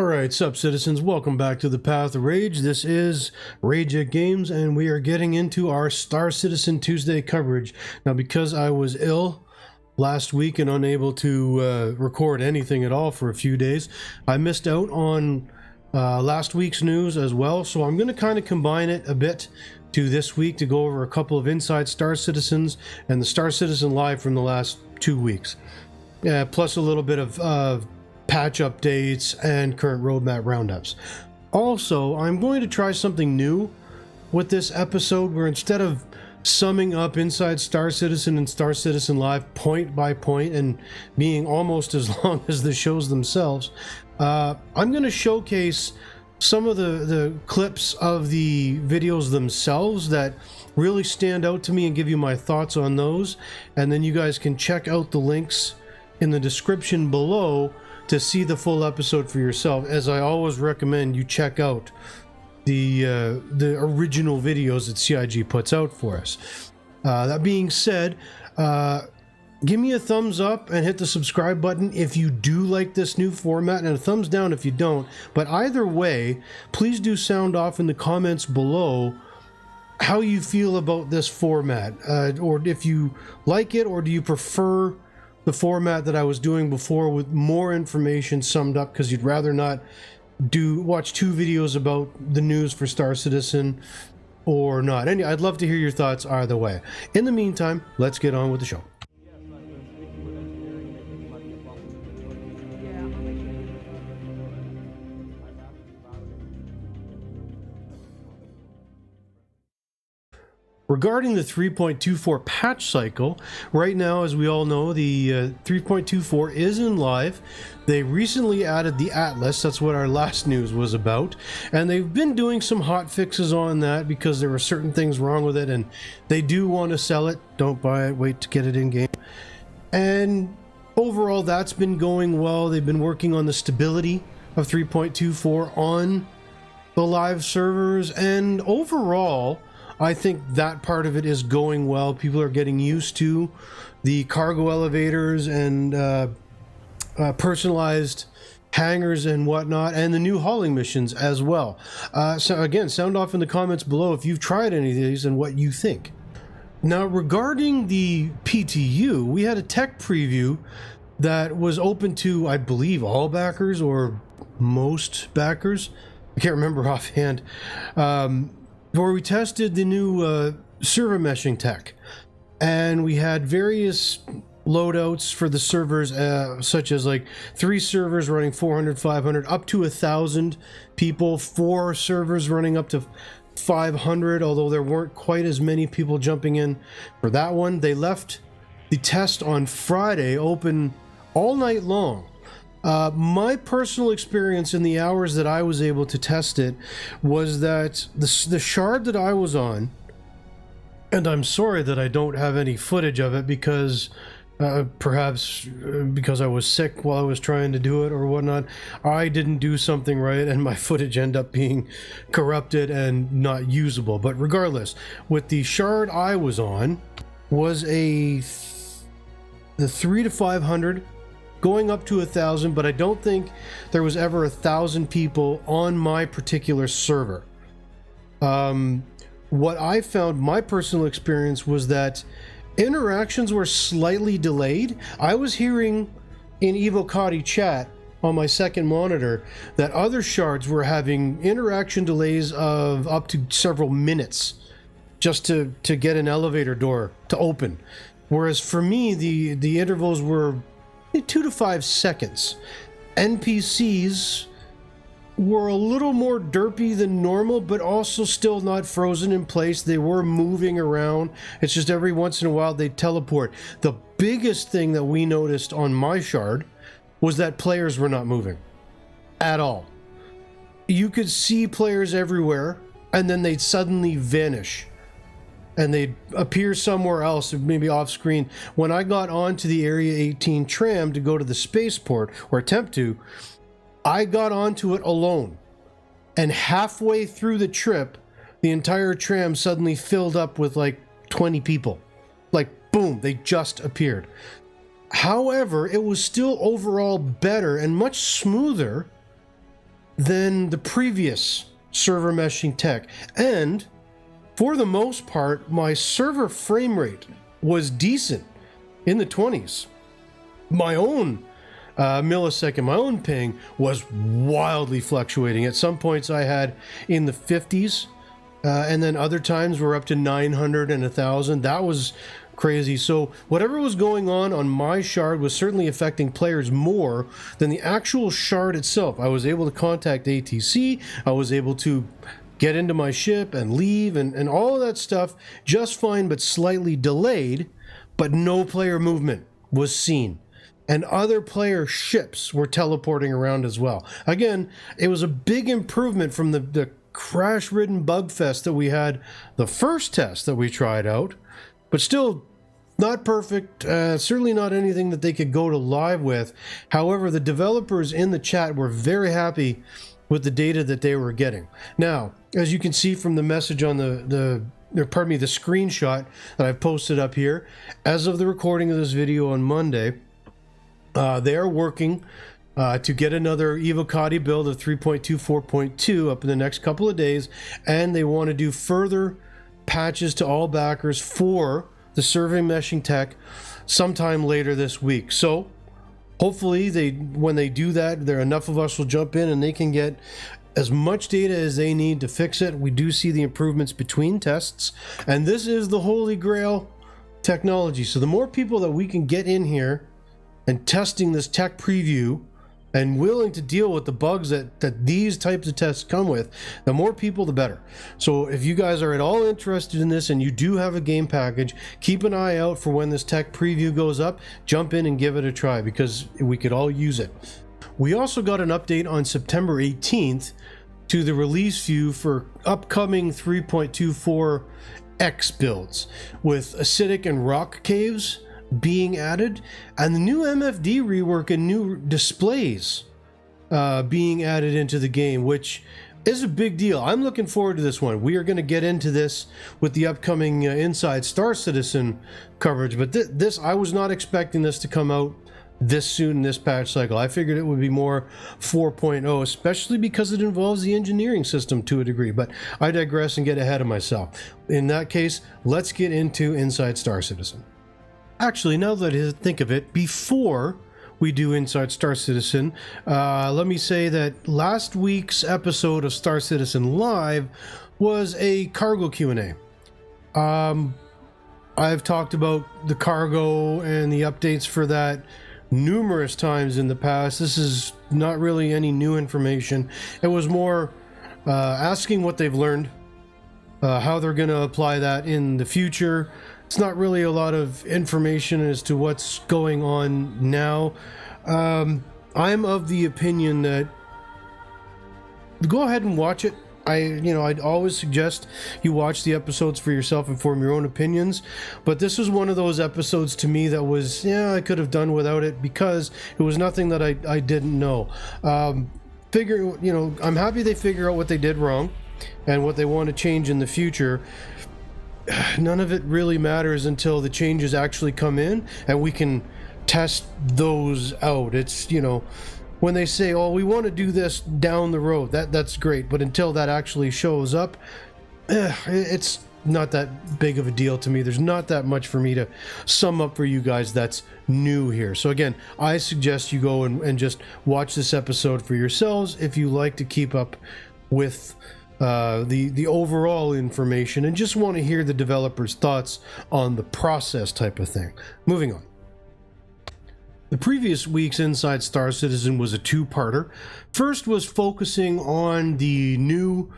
Alright, sup citizens, welcome back to the Path of Rage. This is Rage at Games, and we are getting into our Star Citizen Tuesday coverage. Now, because I was ill last week and unable to record anything at all for a few days, I missed out on last week's news as well, so I'm going to kind of combine it a bit to this week to go over a couple of Inside Star Citizens and the Star Citizen Live from the last 2 weeks. Plus a little bit of patch updates and current roadmap roundups. Also, I'm going to try something new with this episode where instead of summing up Inside Star Citizen and Star Citizen Live point by point and being almost as long as the shows themselves, I'm going to showcase some of the clips of the videos themselves that really stand out to me and give you my thoughts on those, and then you guys can check out the links in the description below to see the full episode for yourself. As I always recommend, you check out the original videos that CIG puts out for us. That being said, give me a thumbs up and hit the subscribe button if you do like this new format, and a thumbs down if you don't. But either way, please do sound off in the comments below how you feel about this format, or if you like it, or do you prefer the format that I was doing before with more information summed up, because you'd rather not watch 2 videos about the news for Star Citizen or not. Anyway, I'd love to hear your thoughts either way. In the meantime, let's get on with the show. Regarding the 3.24 patch cycle, right now, as we all know, the 3.24 is in live. They recently added the Atlas, that's what our last news was about, and they've been doing some hot fixes on that because there were certain things wrong with it, and they do want to sell it. Don't buy it, wait to get it in game. And overall, that's been going well. They've been working on the stability of 3.24 on the live servers, and overall, I think that part of it is going well. People are getting used to the cargo elevators and personalized hangars and whatnot, and the new hauling missions as well. So again, sound off in the comments below if you've tried any of these and what you think. Now, regarding the PTU, we had a tech preview that was open to, I believe, all backers or most backers. I can't remember offhand. Where we tested the new server meshing tech, and we had various loadouts for the servers, such as like 3 servers running 400, 500, up to 1,000 people, 4 servers running up to 500, although there weren't quite as many people jumping in for that one. They left the test on Friday open all night long. My personal experience in the hours that I was able to test it was that the shard that I was on, and I'm sorry that I don't have any footage of it because perhaps because I was sick while I was trying to do it or whatnot, I didn't do something right and my footage ended up being corrupted and not usable. But regardless, with the shard I was on was the 3 to 500 going up to 1,000, but I don't think there was ever 1,000 people on my particular server. What I found, my personal experience, was that interactions were slightly delayed. I was hearing in Evocati chat on my second monitor that other shards were having interaction delays of up to several minutes just to get an elevator door to open. Whereas for me, the intervals were 2 to 5 seconds. NPCs were a little more derpy than normal, but also still not frozen in place. They were moving around. It's just every once in a while they teleport. The biggest thing that we noticed on my shard was that players were not moving at all. You could see players everywhere, and then they'd suddenly vanish and they'd appear somewhere else, maybe off screen. When I got onto the Area 18 tram to go to the spaceport, or attempt to, I got onto it alone. And halfway through the trip, the entire tram suddenly filled up with like 20 people. Like, boom, they just appeared. However, it was still overall better and much smoother than the previous server meshing tech. And for the most part, my server frame rate was decent in the 20s. My own millisecond, my own ping was wildly fluctuating. At some points I had in the 50s, and then other times we're up to 900 and 1,000. That was crazy. So whatever was going on my shard was certainly affecting players more than the actual shard itself. I was able to contact ATC. I was able to get into my ship and leave and all of that stuff just fine, but slightly delayed, but no player movement was seen. And other player ships were teleporting around as well. Again, it was a big improvement from the crash-ridden bug fest that we had the first test that we tried out, but still not perfect, certainly not anything that they could go to live with. However, the developers in the chat were very happy with the data that they were getting. Now, as you can see from the message on the screenshot that I've posted up here, as of the recording of this video on Monday, they are working to get another Evocati build of 3.24.2 up in the next couple of days, and they want to do further patches to all backers for the serving meshing tech sometime later this week. So hopefully when they do that, enough of us will jump in and they can get as much data as they need to fix it. We do see the improvements between tests, and this is the holy grail technology. So the more people that we can get in here and testing this tech preview and willing to deal with the bugs that these types of tests come with, the more people, the better. So if you guys are at all interested in this and you do have a game package, keep an eye out for when this tech preview goes up. Jump in and give it a try because we could all use it. We also got an update on September 18th to the release view for upcoming 3.24x builds with acidic and rock caves being added, and the new MFD rework and new displays being added into the game, which is a big deal. I'm looking forward to this one. We are going to get into this with the upcoming Inside Star Citizen coverage, but this I was not expecting this to come out this soon in this patch cycle. I figured it would be more 4.0, especially because it involves the engineering system to a degree, but I digress and get ahead of myself. In that case, let's get into Inside Star Citizen. Actually, now that I think of it, before we do Inside Star Citizen, let me say that last week's episode of Star Citizen Live was a cargo Q&A. I've talked about the cargo and the updates for that numerous times in the past. This is not really any new information. It was more asking what they've learned, how they're going to apply that in the future. It's not really a lot of information as to what's going on now. I'm of the opinion that go ahead and watch it. I'd always suggest you watch the episodes for yourself and form your own opinions. But this was one of those episodes to me that was, I could have done without it because it was nothing that I didn't know. I'm happy they figure out what they did wrong and what they want to change in the future. None of it really matters until the changes actually come in and we can test those out. It's, when they say, oh, we want to do this down the road, that's great. But until that actually shows up, it's not that big of a deal to me. There's not that much for me to sum up for you guys that's new here. So again, I suggest you go and just watch this episode for yourselves if you like to keep up with the overall information and just want to hear the developers' thoughts on the process type of thing. Moving on. The previous week's Inside Star Citizen was a two-parter. First was focusing on the new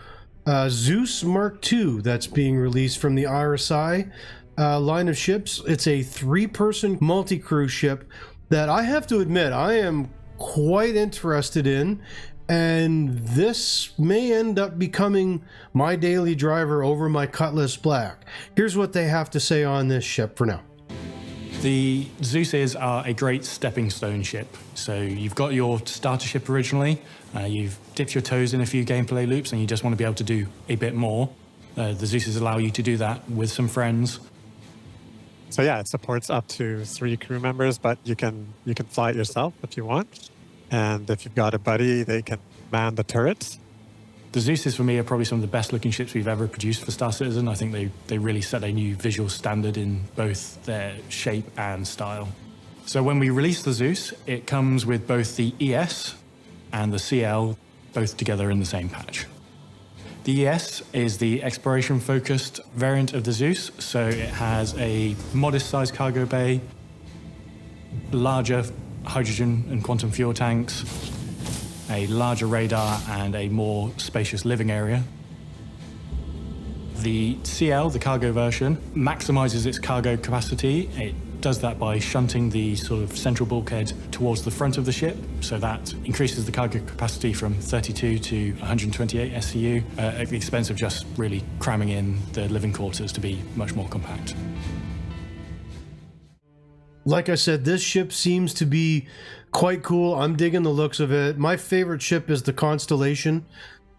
Zeus Mark II that's being released from the RSI line of ships. It's a three-person multi-crew ship that I have to admit I am quite interested in. And this may end up becoming my daily driver over my Cutlass Black. Here's what they have to say on this ship for now. The Zeuses are a great stepping stone ship. So you've got your starter ship originally, you've dipped your toes in a few gameplay loops and you just want to be able to do a bit more. The Zeuses allow you to do that with some friends. So yeah, it supports up to 3 crew members, but you can fly it yourself if you want. And if you've got a buddy, they can man the turrets. The Zeus's, for me, are probably some of the best looking ships we've ever produced for Star Citizen. I think they really set a new visual standard in both their shape and style. So when we release the Zeus, it comes with both the ES and the CL, both together in the same patch. The ES is the exploration-focused variant of the Zeus, so it has a modest-sized cargo bay, larger hydrogen and quantum fuel tanks, a larger radar, and a more spacious living area. The CL, the cargo version, maximizes its cargo capacity. It does that by shunting the sort of central bulkhead towards the front of the ship, so that increases the cargo capacity from 32 to 128 SCU, at the expense of just really cramming in the living quarters to be much more compact. Like I said, this ship seems to be quite cool. I'm digging the looks of it. My favorite ship is the Constellation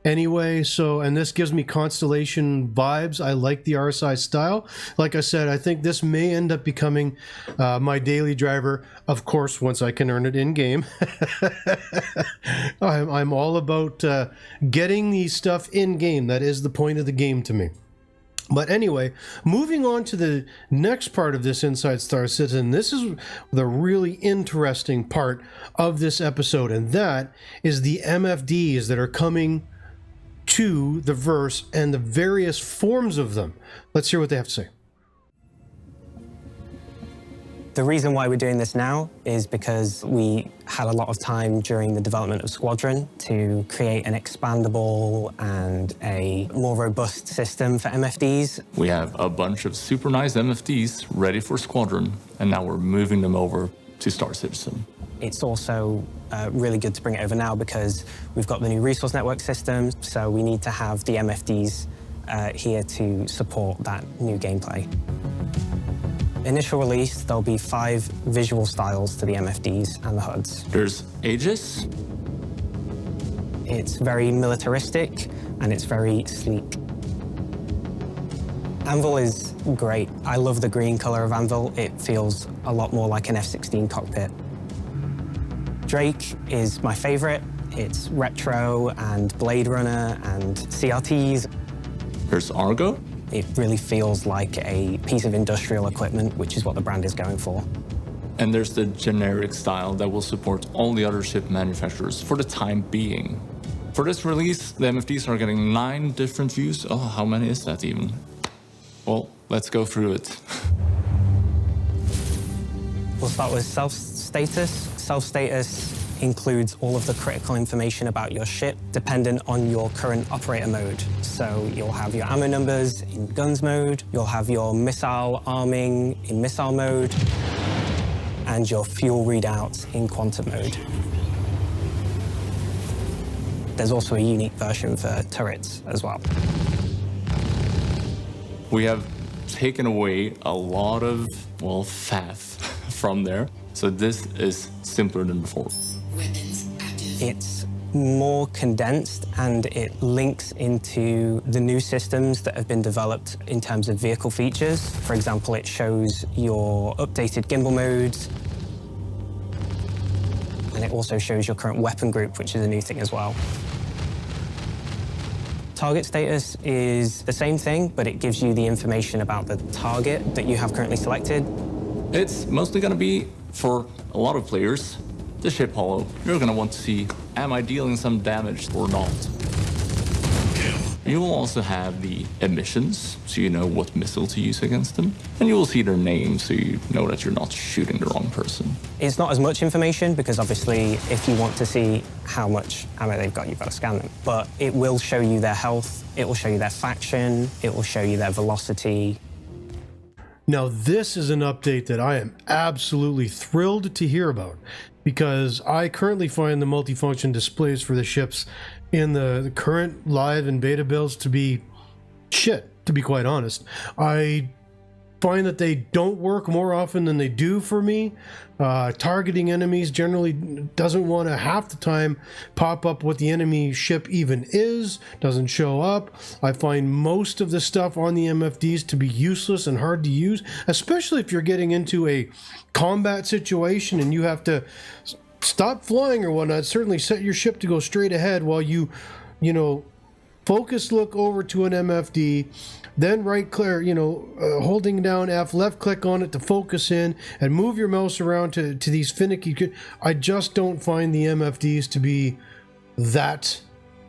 anyway, so, and this gives me Constellation vibes. I like the RSI style. Like I said, I think this may end up becoming my daily driver, of course, once I can earn it in game. I'm all about getting the stuff in game. That is the point of the game to me. But anyway, moving on to the next part of this Inside Star Citizen, this is the really interesting part of this episode, and that is the MFDs that are coming to the verse and the various forms of them. Let's hear what they have to say. The reason why we're doing this now is because we had a lot of time during the development of Squadron to create an expandable and a more robust system for MFDs. We have a bunch of super nice MFDs ready for Squadron, and now we're moving them over to Star Citizen. It's also really good to bring it over now because we've got the new resource network system, so we need to have the MFDs here to support that new gameplay. Initial release, there'll be 5 visual styles to the MFDs and the HUDs. There's Aegis. It's very militaristic and it's very sleek. Anvil is great. I love the green color of Anvil. It feels a lot more like an F-16 cockpit. Drake is my favorite. It's retro and Blade Runner and CRTs. There's Argo. It really feels like a piece of industrial equipment, which is what the brand is going for. And there's the generic style that will support all the other ship manufacturers for the time being. For this release, the MFDs are getting 9 different views. Oh, how many is that even? Well, let's go through it. We'll start with self-status. Self-status includes all of the critical information about your ship dependent on your current operator mode. So you'll have your ammo numbers in guns mode, you'll have your missile arming in missile mode, and your fuel readouts in quantum mode. There's also a unique version for turrets as well. We have taken away a lot of, well, faff from there. So this is simpler than before. It's more condensed and it links into the new systems that have been developed in terms of vehicle features. For example, it shows your updated gimbal modes, and it also shows your current weapon group, which is a new thing as well. Target status is the same thing, but it gives you the information about the target that you have currently selected. It's mostly going to be, for a lot of players, the ship holo. You're going to want to see, am I dealing some damage or not? You will also have the emissions, so you know what missile to use against them. And you will see their names, so you know that you're not shooting the wrong person. It's not as much information, because obviously, if you want to see how much ammo they've got, you've got to scan them. But it will show you their health, it will show you their faction, it will show you their velocity. Now, this is an update that I am absolutely thrilled to hear about, because I currently find the multifunction displays for the ships in the current live and beta builds to be shit, to be quite honest. I find that they don't work more often than they do for me. Targeting enemies generally doesn't want to half the time pop up what the enemy ship even is, doesn't show up. I find most of the stuff on the MFDs to be useless and hard to use, especially if you're getting into a combat situation and you have to stop flying or whatnot. Certainly set your ship to go straight ahead while you focus look over to an MFD, then right click, holding down F, left click on it to focus in, and move your mouse around to these finicky. I just don't find the MFDs to be that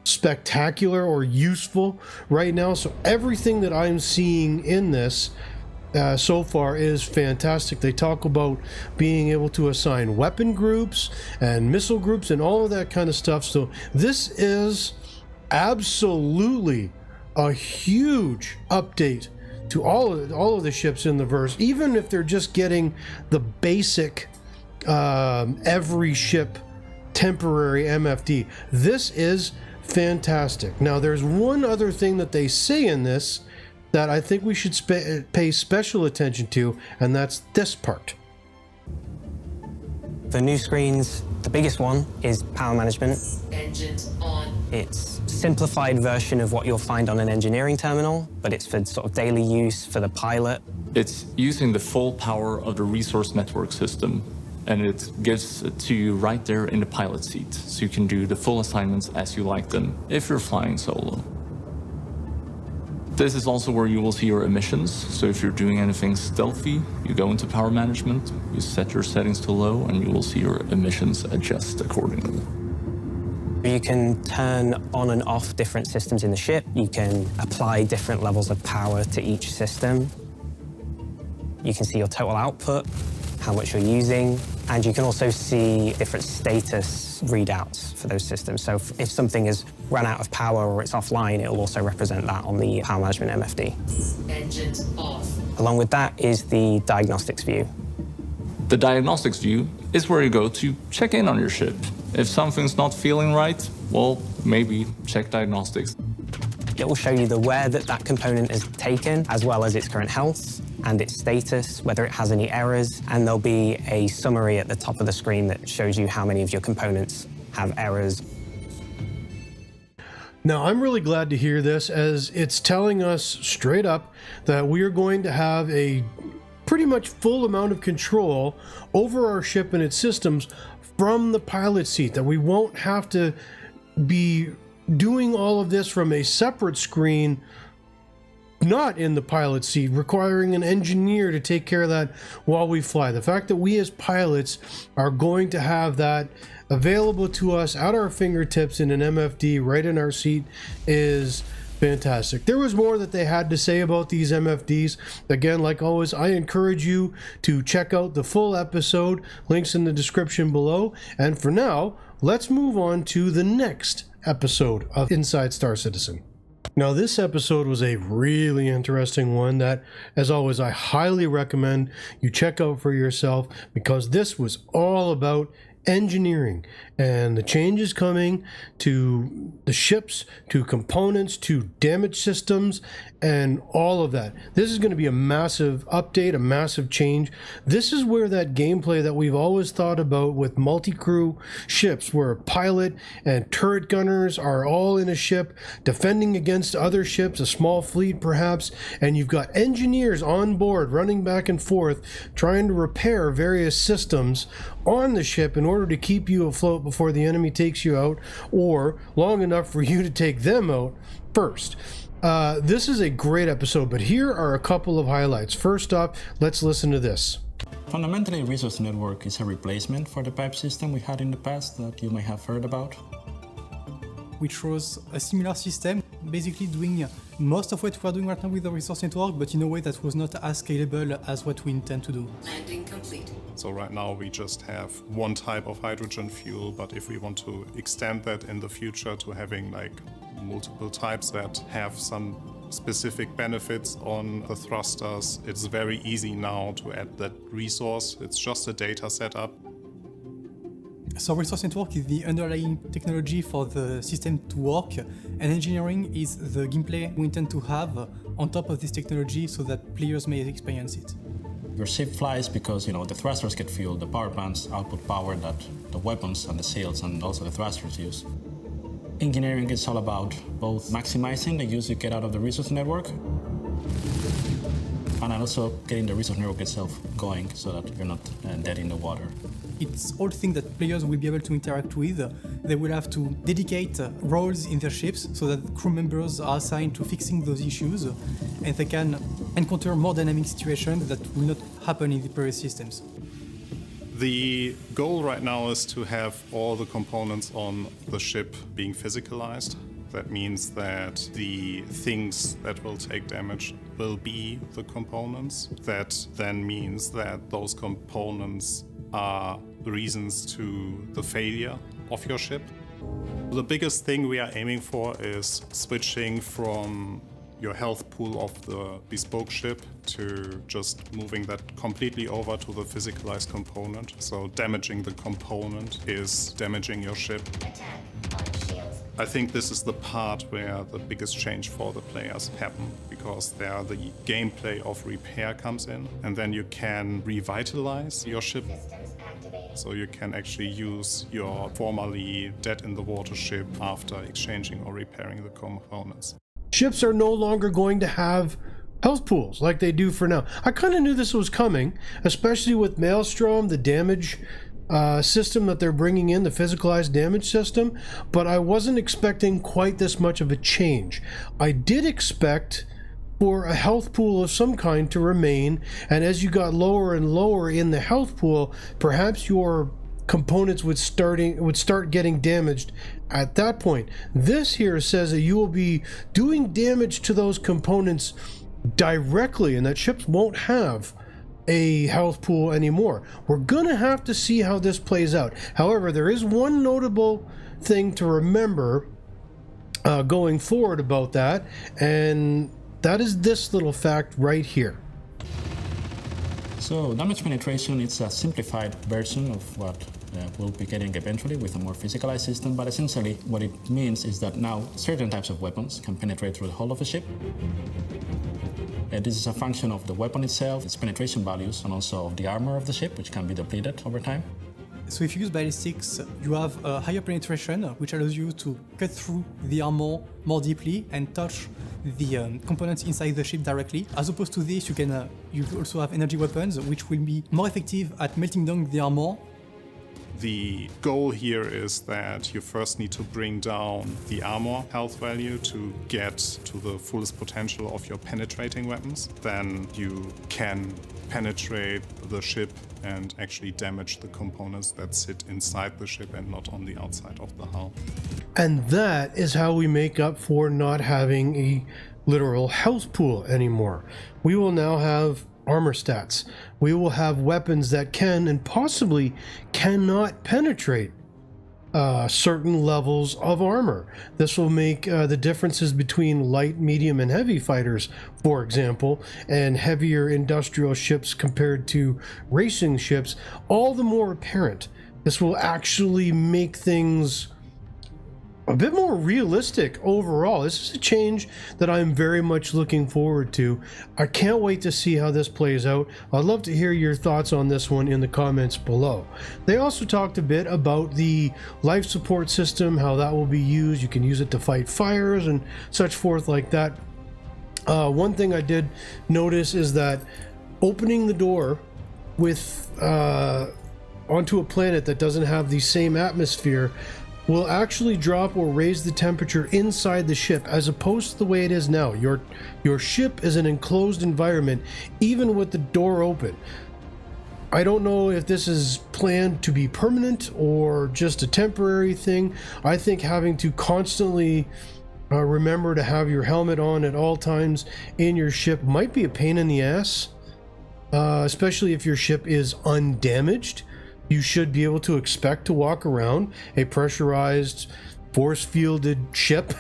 spectacular or useful right now. So everything that I'm seeing in this so far is fantastic. They talk about being able to assign weapon groups and missile groups and all of that kind of stuff. So this is absolutely a huge update to all of the ships in the verse, even if they're just getting the basic every ship temporary MFD. This is fantastic. Now there's one other thing that they say in this that I think we should pay special attention to, and that's this part. The new screens, the biggest one is power management. Engines on. It's a simplified version of what you'll find on an engineering terminal, but it's for sort of daily use for the pilot. It's using the full power of the resource network system, and it gives it to you right there in the pilot seat, so you can do the full assignments as you like them if you're flying solo. This is also where you will see your emissions. So if you're doing anything stealthy, you go into power management, you set your settings to low, and you will see your emissions adjust accordingly. You can turn on and off different systems in the ship. You can apply different levels of power to each system. You can see your total output, how much you're using, and you can also see different status readouts for those systems. So if something has run out of power or it's offline, it will also represent that on the power management MFD. Engines off. Along with that is the diagnostics view. The diagnostics view is where you go to check in on your ship. If something's not feeling right, well, maybe check diagnostics. It will show you the wear that component has taken, as well as its current health and its status, whether it has any errors, and there'll be a summary at the top of the screen that shows you how many of your components have errors. Now, I'm really glad to hear this, as it's telling us straight up that we are going to have a pretty much full amount of control over our ship and its systems from the pilot seat, that we won't have to be doing all of this from a separate screen, not in the pilot seat, requiring an engineer to take care of that while we fly. The fact that we as pilots are going to have that available to us at our fingertips in an MFD right in our seat is fantastic. There was more that they had to say about these MFDs. Again, like always, I encourage you to check out the full episode. Links in the description below. And for now, let's move on to the next episode of Inside Star Citizen. Now, this episode was a really interesting one that, as always, I highly recommend you check out for yourself, because this was all about engineering and the changes coming to the ships, to components, to damage systems, and all of that. This is going to be a massive update, a massive change. This is where that gameplay that we've always thought about with multi-crew ships, where a pilot and turret gunners are all in a ship defending against other ships, a small fleet perhaps, and you've got engineers on board running back and forth trying to repair various systems on the ship in order to keep you afloat before the enemy takes you out, or long enough for you to take them out first. This is a great episode, but here are a couple of highlights. First up, let's listen to this. Fundamentally, Resource Network is a replacement for the pipe system we had in the past that you may have heard about. We chose a similar system, basically doing most of what we're doing right now with the Resource Network, but in a way that was not as scalable as what we intend to do. Landing complete. So right now we just have one type of hydrogen fuel, but if we want to extend that in the future to having like multiple types that have some specific benefits on the thrusters, it's very easy now to add that resource. It's just a data setup. So Resource Network is the underlying technology for the system to work, and engineering is the gameplay we intend to have on top of this technology so that players may experience it. Your ship flies because, the thrusters get fueled, the power plants output power that the weapons and the sails and also the thrusters use. Engineering is all about both maximizing the use you get out of the Resource Network fun, and also getting the resource network itself going so that you're not dead in the water. It's all things that players will be able to interact with. They will have to dedicate roles in their ships so that crew members are assigned to fixing those issues, and they can encounter more dynamic situations that will not happen in the previous systems. The goal right now is to have all the components on the ship being physicalized. That means that the things that will take damage will be the components. That then means that those components are the reasons to the failure of your ship. The biggest thing we are aiming for is switching from your health pool of the bespoke ship to just moving that completely over to the physicalized component. So damaging the component is damaging your ship. I think this is the part where the biggest change for the players happen, because there the gameplay of repair comes in, and then you can revitalize your ship. So you can actually use your formerly dead in the water ship after exchanging or repairing the components. Ships are no longer going to have health pools like they do for now. I kind of knew this was coming, especially with Maelstrom, the damage system that they're bringing in, the physicalized damage system, but I wasn't expecting quite this much of a change. I did expect for a health pool of some kind to remain, and as you got lower and lower in the health pool, perhaps your components would start getting damaged at that point. This here says that you will be doing damage to those components directly, and that ships won't have a health pool anymore. We're gonna have to see how this plays out. However, there is one notable thing to remember going forward about that, and that is this little fact right here. So damage penetration is a simplified version of what we'll be getting eventually with a more physicalized system, but essentially what it means is that now certain types of weapons can penetrate through the hull of a ship. This is a function of the weapon itself, its penetration values, and also of the armor of the ship, which can be depleted over time. So if you use ballistics, you have a higher penetration, which allows you to cut through the armor more deeply and touch the components inside the ship directly. As opposed to this, you also have energy weapons, which will be more effective at melting down the armor. The goal here is that you first need to bring down the armor health value to get to the fullest potential of your penetrating weapons. Then you can penetrate the ship and actually damage the components that sit inside the ship and not on the outside of the hull. And that is how we make up for not having a literal health pool anymore. We will now have armor stats. We will have weapons that can and possibly cannot penetrate certain levels of armor. This will make the differences between light, medium, and heavy fighters, for example, and heavier industrial ships compared to racing ships, all the more apparent. This will actually make things a bit more realistic overall. This is a change that I'm very much looking forward to. I can't wait to see how this plays out. I'd love to hear your thoughts on this one in the comments below. They also talked a bit about the life support system, how that will be used. You can use it to fight fires and such forth like that. One thing I did notice is that opening the door with onto a planet that doesn't have the same atmosphere will actually drop or raise the temperature inside the ship, as opposed to the way it is now. Your ship is an enclosed environment, even with the door open. I don't know if this is planned to be permanent or just a temporary thing. I think having to constantly remember to have your helmet on at all times in your ship might be a pain in the ass, especially if your ship is undamaged. You should be able to expect to walk around a pressurized, force-fielded ship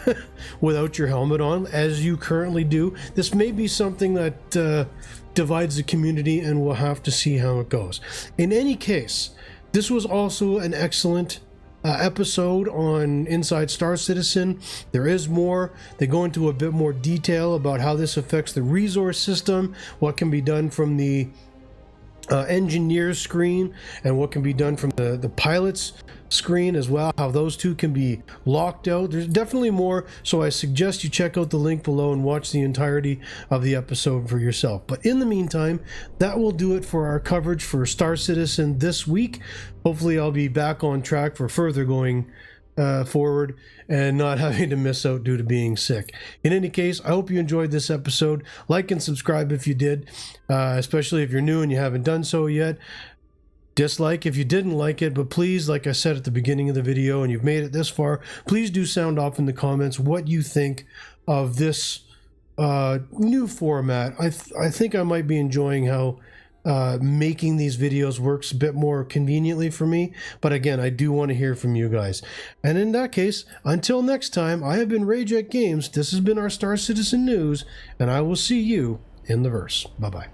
without your helmet on, as you currently do. This may be something that divides the community, and we'll have to see how it goes. In any case, this was also an excellent episode on Inside Star Citizen. There is more. They go into a bit more detail about how this affects the resource system, what can be done from the engineer's screen and what can be done from the pilot's screen as well, how those two can be locked out. There's definitely more, so I suggest you check out the link below and watch the entirety of the episode for yourself. But in the meantime, that will do it for our coverage for Star Citizen this week. Hopefully I'll be back on track for further going forward and not having to miss out due to being sick. In any case, I hope you enjoyed this episode. Like and subscribe if you did, especially if you're new and you haven't done so yet. Dislike if you didn't like it, but please, like I said at the beginning of the video and you've made it this far, please do sound off in the comments what you think of this new format. I think I might be enjoying how making these videos works a bit more conveniently for me, but again, I do want to hear from you guys. And in that case, until next time, I have been Rage at Games. This has been our Star Citizen News, and I will see you in the verse. Bye-bye.